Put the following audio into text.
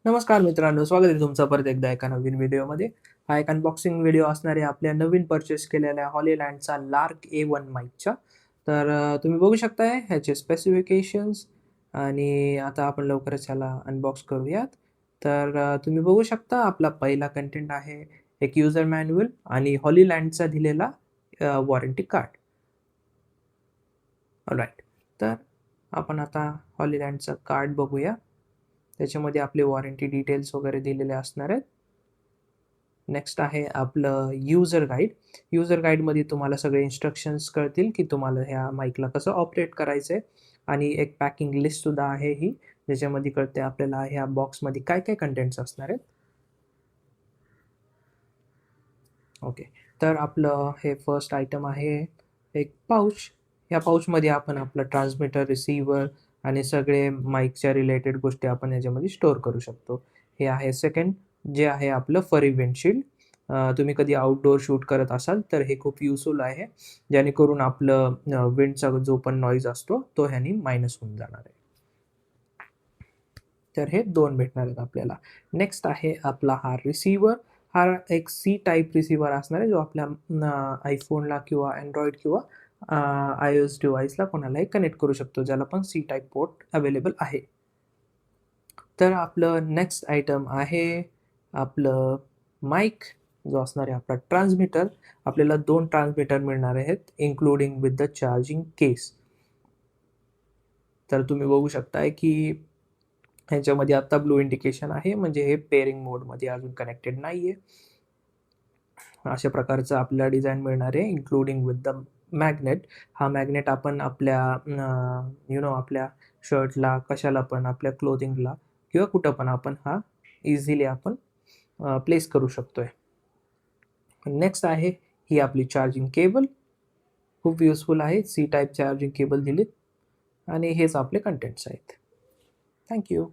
नमस्कार मित्रांनो, स्वागत आहे तुमचं परत एकदा एका नवीन व्हिडिओमध्ये. हा एक अनबॉक्सिंग व्हिडिओ असणार आहे आपल्या नवीन परचेस केलेल्या हॉलीलँडचा लार्क A1 माईकच्या. तर तुम्ही बघू शकताय ह्याचे स्पेसिफिकेशन्स आणि आता आपण लवकरच ह्याला अनबॉक्स करूयात. तर तुम्ही बघू शकता आपला पहिला कंटेंट आहे एक युजर मॅन्युअल आणि हॉलीलँडचा दिलेला वॉरंटी कार्ड. ऑलराईट. तर आपण आता हॉलीलँडचं कार्ड बघूया. त्याच्यामध्ये आपले वॉरंटी डिटेल्स वगैरे दिलेले असणार आहेत. नेक्स्ट आहे आपलं युजर गाईड. युजर गाईडमध्ये तुम्हाला सगळे इन्स्ट्रक्शन्स कळतील की तुम्हाला ह्या माईकला कसं ऑपरेट करायचं आहे आणि एक पॅकिंग लिस्टसुद्धा आहे ही, ज्याच्यामध्ये कळते आपल्याला ह्या बॉक्समध्ये काय काय कंटेंट्स असणार आहेत. ओके. तर आपलं हे फर्स्ट आयटम आहे एक पाऊच. या पाऊचमध्ये आपण आपलं ट्रान्समीटर, रिसीव्हर आणि सगळे माईकच्या रिलेटेड गोष्टी आपण याच्यामध्ये स्टोअर करू शकतो. हे आहे सेकंड, जे आहे आपलं फरी विंडशील्ड. तुम्ही कधी आउटडोअर शूट करत असाल तर हे खूप युजफुल आहे, जेणेकरून आपलं विंडचा जो पण नॉईज असतो तो ह्यानी मायनस होऊन जाणार आहे. तर हे 2 भेटणार आहेत आपल्याला. नेक्स्ट आहे आपला हा रिसीव्हर. हा एक सी टाईप रिसीव्हर असणार आहे, जो आपल्या iPhoneला किंवा Android किंवा iOS डिव्हाइसला कोणालाही कनेक्ट करू शकतो, ज्याला पण सी टाईप पोर्ट अवेलेबल आहे. तर आपलं नेक्स्ट आयटम आहे आपलं माईक, जो असणार आहे आपला ट्रान्समीटर. आपल्याला 2 ट्रान्समीटर मिळणार आहेत, इन्क्लुडिंग विथ द चार्जिंग केस. तर तुम्ही बघू शकताय की ह्याच्यामध्ये आता ब्लू इंडिकेशन आहे, म्हणजे हे पेअरिंग मोडमध्ये अजून कनेक्टेड नाही आहे. अशा प्रकारचं आपल्याला डिझाईन मिळणार आहे, इन्क्लुडिंग विथ द मॅग्नेट. हा मॅग्नेट आपण आपल्या आपल्या शर्टला, कशाला पण, आपल्या क्लोथिंगला किंवा कुठं पण आपण हा इझिली आपण प्लेस करू शकतोय. नेक्स्ट आहे ही आपली चार्जिंग केबल. खूप युजफुल आहे. सी टाईप चार्जिंग केबल दिलीत आणि हेच आपले कंटेंट्स आहेत. Thank you.